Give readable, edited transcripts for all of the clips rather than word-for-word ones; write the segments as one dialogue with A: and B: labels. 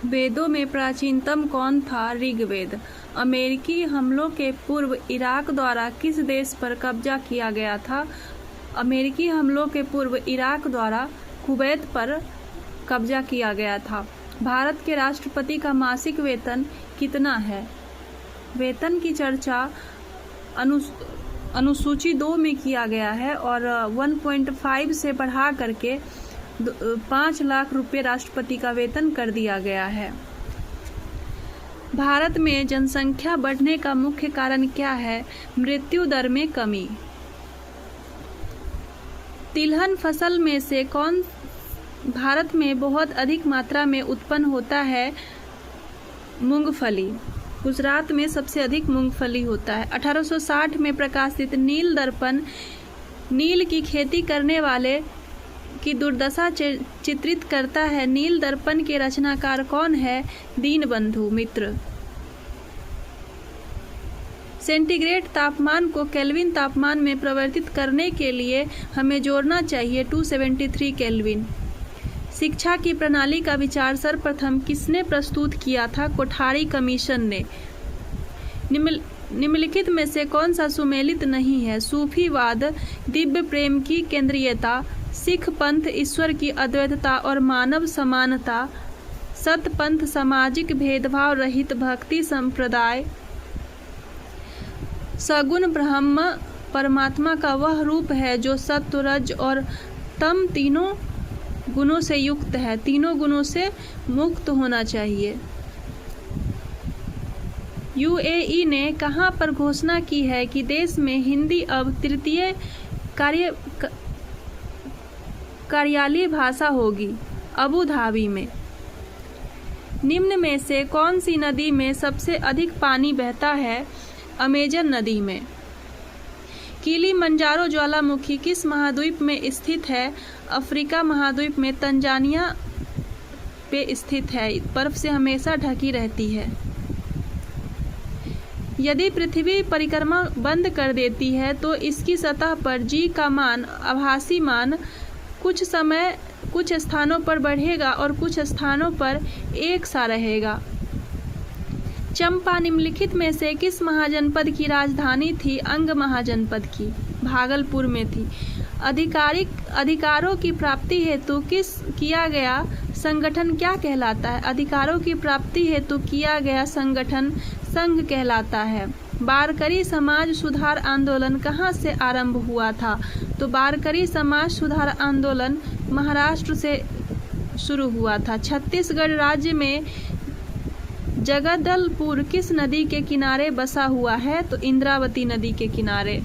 A: वेदों में प्राचीनतम कौन था? ऋग्वेद। अमेरिकी हमलों के पूर्व इराक द्वारा किस देश पर कब्जा किया गया था? अमेरिकी हमलों के पूर्व इराक द्वारा कुवैत पर कब्जा किया गया था। भारत के राष्ट्रपति का मासिक वेतन कितना है? वेतन की चर्चा अनुसूची 2 में किया गया है और 1.5 से बढ़ा करके 5 लाख रुपए राष्ट्रपति का वेतन कर दिया गया है। भारत में जनसंख्या बढ़ने का मुख्य कारण क्या है? मृत्यु दर में कमी। तिलहन फसल में से कौन भारत में बहुत अधिक मात्रा में उत्पन्न होता है? मूंगफली। गुजरात में सबसे अधिक मूंगफली होता है। 1860 में प्रकाशित नील दर्पण नील की खेती करने वाले की दुर्दशा चित्रित करता है। नील दर्पण के रचनाकार कौन है? दीनबंधु मित्र। सेंटीग्रेड तापमान को केल्विन तापमान में परिवर्तित करने के लिए हमें जोड़ना चाहिए 273 केल्विन। शिक्षा की प्रणाली का विचार सर्वप्रथम किसने प्रस्तुत किया था? कोठारी कमीशन ने। निम्नलिखित में से कौन सा सुमेलित नहीं है? सूफीवाद दिव्य प्रेम की केंद्रीयता, सिख पंथ ईश्वर की अद्वैतता और मानव समानता, सत पंथ सामाजिक भेदभाव रहित भक्ति संप्रदाय, सगुण ब्रह्म परमात्मा का वह रूप है जो सत्व रज और तम तीनों गुणों से युक्त है। तीनों गुणों से मुक्त होना चाहिए। यूएई ने कहां पर घोषणा की है कि देश में हिंदी अब तृतीय कार्यालयीय भाषा होगी? अबू धाबी में। निम्न में से कौन सी नदी में सबसे अधिक पानी बहता है? अमेजन नदी में। किलिमंजारो ज्वालामुखी किस महाद्वीप में स्थित है? अफ्रीका महाद्वीप में, तंजानिया पे स्थित है। बर्फ से हमेशा ढकी रहती है। यदि पृथ्वी परिक्रमा बंद कर देती है तो इसकी सतह पर जी का मान, आभासी मान, कुछ स्थानों पर बढ़ेगा और कुछ स्थानों पर एक सा रहेगा। चंपा निम्नलिखित में से किस महाजनपद की राजधानी थी? अंग महाजनपद की, भागलपुर में थी। अधिकारों की प्राप्ति हेतु किया गया संगठन क्या कहलाता है? अधिकारों की प्राप्ति हेतु किया गया संगठन संघ कहलाता है। वारकरी समाज सुधार आंदोलन कहाँ से आरंभ हुआ था? तो वारकरी समाज सुधार आंदोलन महाराष्ट्र से शुरू हुआ था। छत्तीसगढ़ राज्य में जगदलपुर किस नदी के किनारे बसा हुआ है? तो इंद्रावती नदी के किनारे।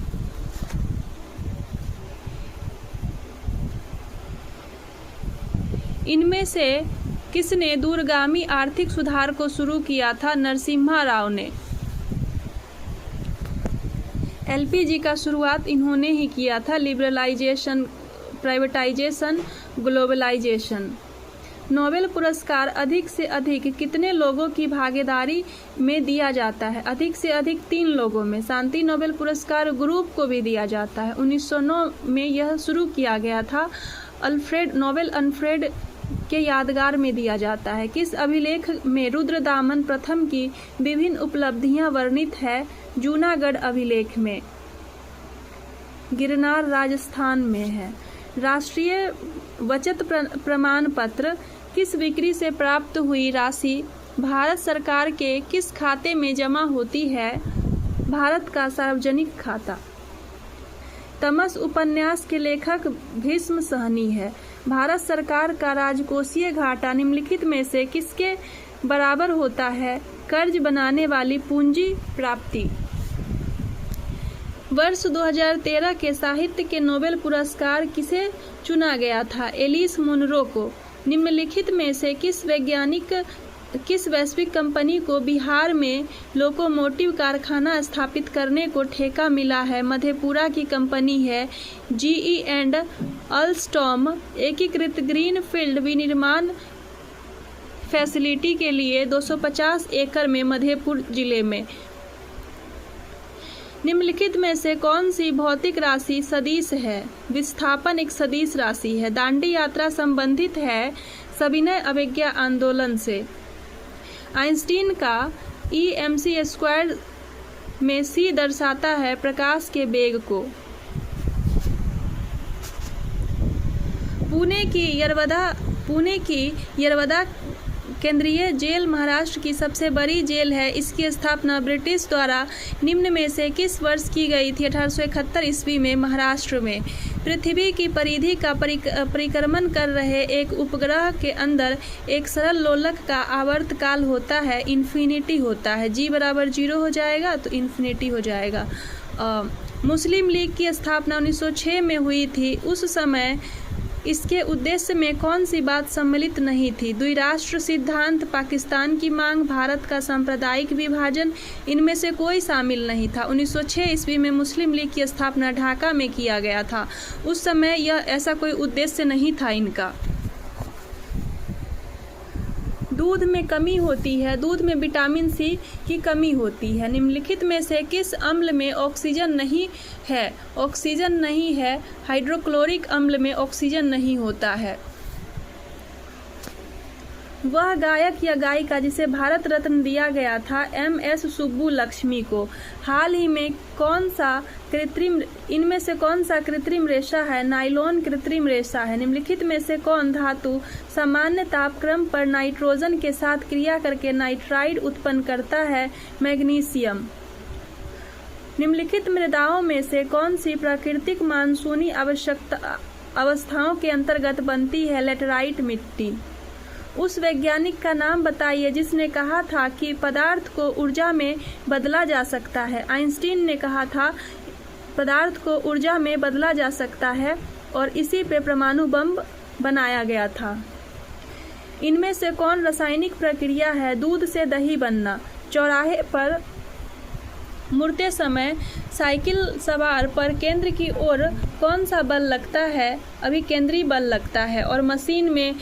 A: इनमें से किसने दूरगामी आर्थिक सुधार को शुरू किया था? नरसिम्हा राव ने। एलपीजी का शुरुआत इन्होंने ही किया था। Liberalisation, privatisation, globalisation. नोबेल पुरस्कार अधिक से अधिक कितने लोगों की भागीदारी में दिया जाता है? अधिक से अधिक 3 लोगों में। शांति नोबेल पुरस्कार ग्रुप को भी दिया जाता है। 1909 में यह शुरू किया गया था। अल्फ्रेड के यादगार में दिया जाता है। किस अभिलेख में रुद्रदामन प्रथम की विभिन्न उपलब्धियां वर्णित है? जूनागढ़ अभिलेख में। गिरनार राजस्थान में है। राष्ट्रीय बचत प्रमाण पत्र किस बिक्री से प्राप्त हुई राशि भारत सरकार के किस खाते में जमा होती है? भारत का सार्वजनिक खाता। तमस उपन्यास के लेखक भीष्म सहनी है। भारत सरकार का राजकोषीय घाटा निम्नलिखित में से किसके बराबर होता है? कर्ज बनाने वाली पूंजी प्राप्ति। वर्ष 2013 के साहित्य के नोबेल पुरस्कार किसे चुना गया था? एलिस मुनरो को। निम्नलिखित में से किस वैश्विक कंपनी को बिहार में लोकोमोटिव कारखाना स्थापित करने को ठेका मिला है? मधेपुरा की कंपनी है जीई एंड अल्स्टॉम। एकीकृत ग्रीन फील्ड विनिर्माण फैसिलिटी के लिए 250 एकड़ में मधेपुर जिले में। निम्नलिखित में से कौन सी भौतिक राशि सदिश है? विस्थापन एक सदिश राशि है। दांडी यात्रा संबंधित है सविनय अवज्ञा आंदोलन से। आइंस्टीन का e_mc² में c दर्शाता है प्रकाश के वेग को। पुणे की यरवदा केंद्रीय जेल महाराष्ट्र की सबसे बड़ी जेल है। इसकी स्थापना ब्रिटिश द्वारा निम्न में से किस वर्ष की गई थी? 1871 ईस्वी में महाराष्ट्र में। पृथ्वी की परिधि का परिक्रमण कर रहे एक उपग्रह के अंदर एक सरल लोलक का आवर्तकाल होता है, इन्फिनिटी होता है। g बराबर 0 हो जाएगा तो इन्फिनिटी हो जाएगा। मुस्लिम लीग की स्थापना 1906 में हुई थी। उस समय इसके उद्देश्य में कौन सी बात सम्मिलित नहीं थी? द्विराष्ट्र सिद्धांत, पाकिस्तान की मांग, भारत का सांप्रदायिक विभाजन, इनमें से कोई शामिल नहीं था। 1906 ईस्वी में मुस्लिम लीग की स्थापना ढाका में किया गया था। उस समय यह ऐसा कोई उद्देश्य नहीं था इनका। दूध में कमी होती है। दूध में विटामिन सी की कमी होती है। निम्नलिखित में से किस अम्ल में ऑक्सीजन नहीं है? ऑक्सीजन नहीं है। हाइड्रोक्लोरिक अम्ल में ऑक्सीजन नहीं होता है। वह गायक या गायिका जिसे भारत रत्न दिया गया था MS सुब्बुलक्ष्मी को हाल ही में इनमें से कौन सा कृत्रिम रेशा है? नाइलॉन कृत्रिम रेशा है। निम्नलिखित में से कौन धातु सामान्य तापक्रम पर नाइट्रोजन के साथ क्रिया करके नाइट्राइड उत्पन्न करता है? मैग्नीशियम। निम्नलिखित मृदाओं में से कौन सी प्राकृतिक मानसूनी अवस्थाओं के अंतर्गत बनती है? लेटराइट मिट्टी। उस वैज्ञानिक का नाम बताइए जिसने कहा था कि पदार्थ को ऊर्जा में बदला जा सकता है। आइंस्टीन ने कहा था पदार्थ को ऊर्जा में बदला जा सकता है और इसी पे परमाणु बम बनाया गया था। इनमें से कौन रासायनिक प्रक्रिया है? दूध से दही बनना। चौराहे पर मुड़ते समय साइकिल सवार पर केंद्र की ओर कौन सा बल लगता है? अभिकेंद्री बल लगता है। और मशीन में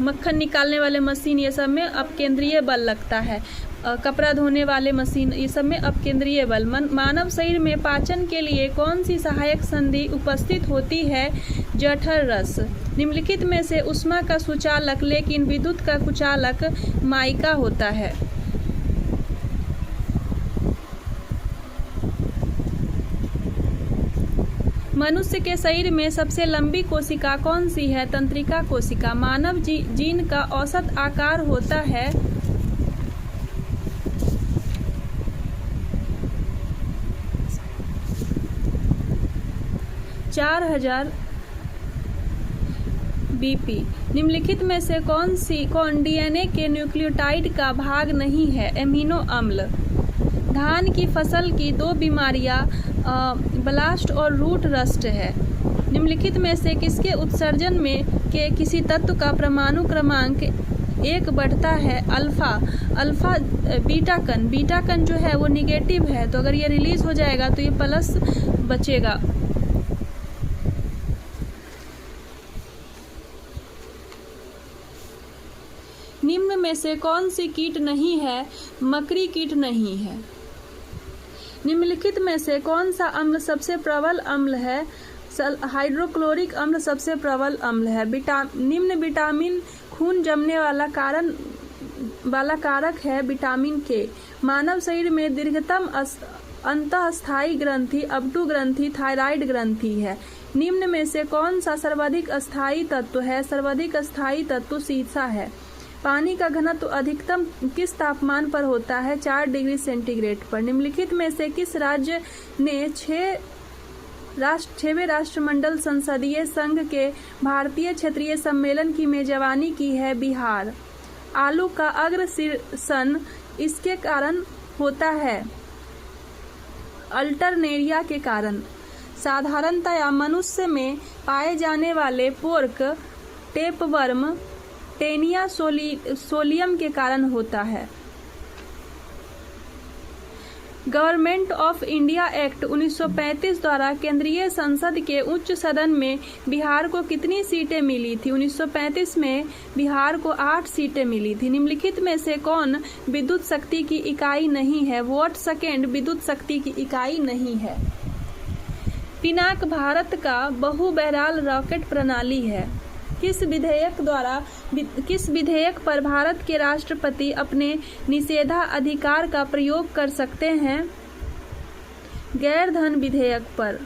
A: मक्खन निकालने वाले मशीन ये सब में अपकेंद्रीय बल लगता है। कपड़ा धोने वाले मशीन ये सब में अपकेंद्रीय बल। मानव शरीर में पाचन के लिए कौन सी सहायक संधि उपस्थित होती है? जठर रस। निम्नलिखित में से ऊष्मा का सुचालक लेकिन विद्युत का कुचालक माइका होता है। मनुष्य के शरीर में सबसे लंबी कोशिका कौन सी है? तंत्रिका कोशिका। मानव जीन का औसत आकार होता है 4000 BP। निम्नलिखित में से कौन DNA के न्यूक्लियोटाइड का भाग नहीं है? एमिनो अम्ल। धान की फसल की दो बीमारियां ब्लास्ट और रूट रस्ट है। निम्नलिखित में से किसके उत्सर्जन में के किसी तत्व का परमाणु क्रमांक 1 बढ़ता है? अल्फा बीटा कण जो है वो निगेटिव है, तो अगर ये रिलीज हो जाएगा तो ये प्लस बचेगा। निम्न में से कौन सी कीट नहीं है? मकड़ी कीट नहीं है। निम्नलिखित में से कौन सा अम्ल सबसे प्रबल अम्ल है? हाइड्रोक्लोरिक अम्ल सबसे प्रबल अम्ल है। निम्न विटामिन खून जमने वाला कारक है विटामिन के। मानव शरीर में दीर्घतम अंतःस्थायी ग्रंथि अब्डू ग्रंथि थायराइड ग्रंथि है। निम्न में से कौन सा सर्वाधिक अस्थायी तत्व है? सर्वाधिक अस्थायी तत्व सीसा है। पानी का घनत्व अधिकतम किस तापमान पर होता है? 4 डिग्री सेंटीग्रेड पर। निम्नलिखित में से किस राज्य ने 6वें राष्ट्रमंडल संसदीय संघ के भारतीय क्षेत्रीय सम्मेलन की मेजबानी की है? बिहार। आलू का अग्रशीर्षण इसके कारण होता है? अल्टरनेरिया के कारण। साधारणतया मनुष्य में पाए जाने वाले पोर्क टेपवर्म टेनिया सोलियम के कारण होता है। गवर्नमेंट ऑफ इंडिया एक्ट 1935 द्वारा केंद्रीय संसद के उच्च सदन में बिहार को कितनी सीटें मिली थी? 1935 में बिहार को 8 सीटें मिली थी। निम्नलिखित में से कौन विद्युत शक्ति की इकाई नहीं है? वॉट सेकेंड विद्युत शक्ति की इकाई नहीं है। पिनाक भारत का बहु बहराल रॉकेट प्रणाली है। किस विधेयक पर भारत के राष्ट्रपति अपने निषेधाधिकार का प्रयोग कर सकते हैं? गैर धन विधेयक पर।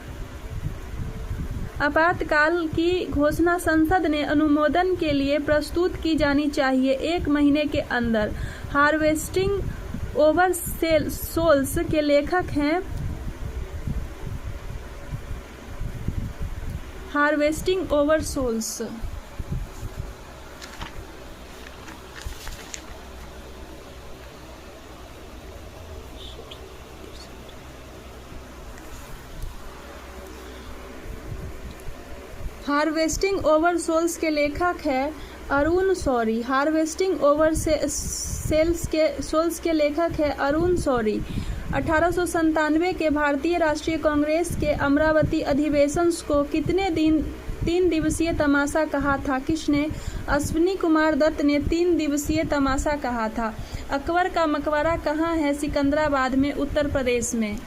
A: आपातकाल की घोषणा संसद ने अनुमोदन के लिए प्रस्तुत की जानी चाहिए 1 महीने के अंदर। हार्वेस्टिंग ओवर सोल्स के लेखक हैं harvesting our souls. Harvesting our souls के लेखक है Arun Shourie. Harvesting our souls के लेखक है अरुण शौरी। 1897 के भारतीय राष्ट्रीय कांग्रेस के अमरावती अधिवेशन को कितने दिन 3 दिवसीय तमाशा कहा था? किसने? अश्विनी कुमार दत्त ने 3 दिवसीय तमाशा कहा था। अकबर का मकबरा कहाँ है? सिकंदराबाद में, उत्तर प्रदेश में।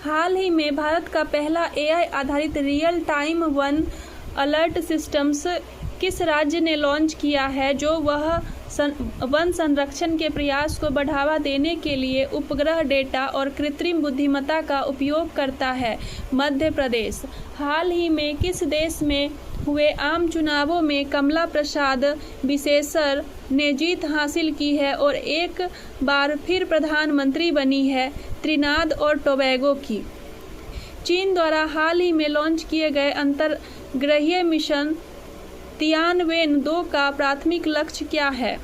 A: हाल ही में भारत का पहला AI आधारित real time one alert systems किस राज्य ने लॉन्च किया है, जो वह वन संरक्षण के प्रयास को बढ़ावा देने के लिए उपग्रह डेटा और कृत्रिम बुद्धिमत्ता का उपयोग करता है? मध्य प्रदेश। हाल ही में किस देश में हुए आम चुनावों में कमला प्रसाद बिसेसर ने जीत हासिल की है और एक बार फिर प्रधानमंत्री बनी है? त्रिनाद और टोबैगो की। चीन द्वारा हाल ही में लॉन्च किए गए अंतर्ग्रहीय मिशन तियानवेन-2 का प्राथमिक लक्ष्य क्या है?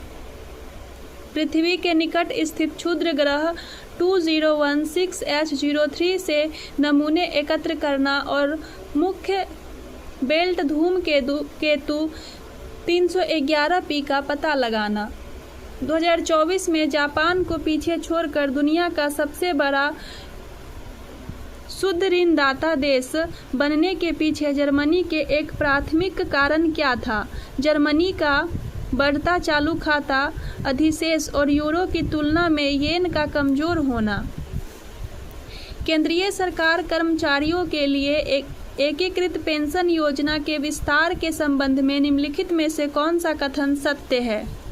A: पृथ्वी के निकट स्थित क्षुद्र ग्रह 2016H03 से नमूने एकत्र करना और मुख्य बेल्ट धूमकेतु 311P का पता लगाना। 2024 में जापान को पीछे छोड़कर दुनिया का सबसे बड़ा शुद्ध ऋणदाता देश बनने के पीछे जर्मनी के एक प्राथमिक कारण क्या था? जर्मनी का बढ़ता चालू खाता अधिशेष और यूरो की तुलना में येन का कमजोर होना। केंद्रीय सरकार कर्मचारियों के लिए एकीकृत पेंशन योजना के विस्तार के संबंध में निम्नलिखित में से कौन सा कथन सत्य है?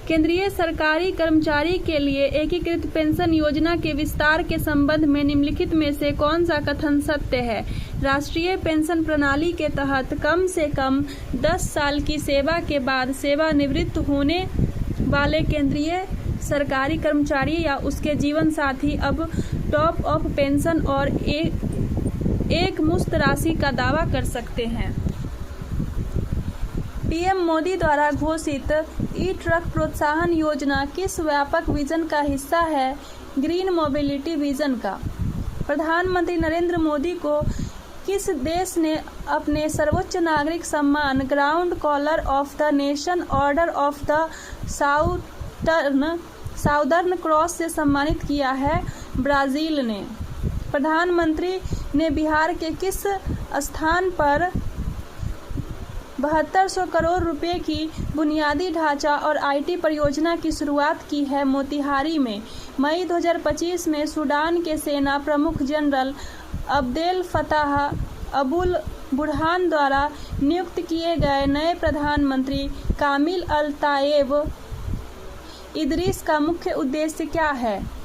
A: केंद्रीय सरकारी कर्मचारी के लिए एकीकृत पेंशन योजना के विस्तार के संबंध में निम्नलिखित में से कौन सा कथन सत्य है? राष्ट्रीय पेंशन प्रणाली के तहत कम से कम 10 साल की सेवा के बाद सेवानिवृत्त होने वाले केंद्रीय सरकारी कर्मचारी या उसके जीवन साथी अब टॉप अप पेंशन और एक मुश्त राशि का दावा कर सकते हैं। पीएम मोदी द्वारा घोषित ई-ट्रक प्रोत्साहन योजना किस व्यापक विजन का हिस्सा है? ग्रीन मोबिलिटी विजन का। प्रधानमंत्री नरेंद्र मोदी को किस देश ने अपने सर्वोच्च नागरिक सम्मान grand collar of the nation order of the Southern Cross से सम्मानित किया है? ब्राजील ने। प्रधानमंत्री ने बिहार के किस स्थान पर 7200 करोड़ रुपए की बुनियादी ढांचा और IT परियोजना की शुरुआत की है? मोतिहारी में। मई 2025 में सूडान के सेना प्रमुख general Abdel Fattah Abul Burhan द्वारा नियुक्त किए गए नए प्रधानमंत्री कामिल अल तायेब इदरीस का मुख्य उद्देश्य क्या है?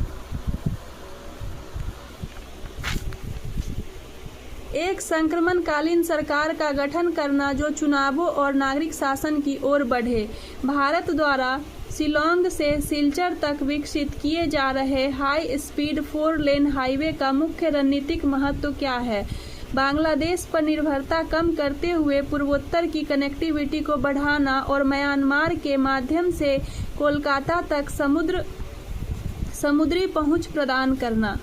A: एक संक्रमणकालीन सरकार का गठन करना जो चुनावों और नागरिक शासन की ओर बढ़े। भारत द्वारा शिलोंग से सिलचर तक विकसित किए जा रहे हाई स्पीड 4 लेन हाईवे का मुख्य रणनीतिक महत्व क्या है? बांग्लादेश पर निर्भरता कम करते हुए पूर्वोत्तर की कनेक्टिविटी को बढ़ाना और म्यांमार के माध्यम से कोलकाता तक समुद्री पहुंच प्रदान करना।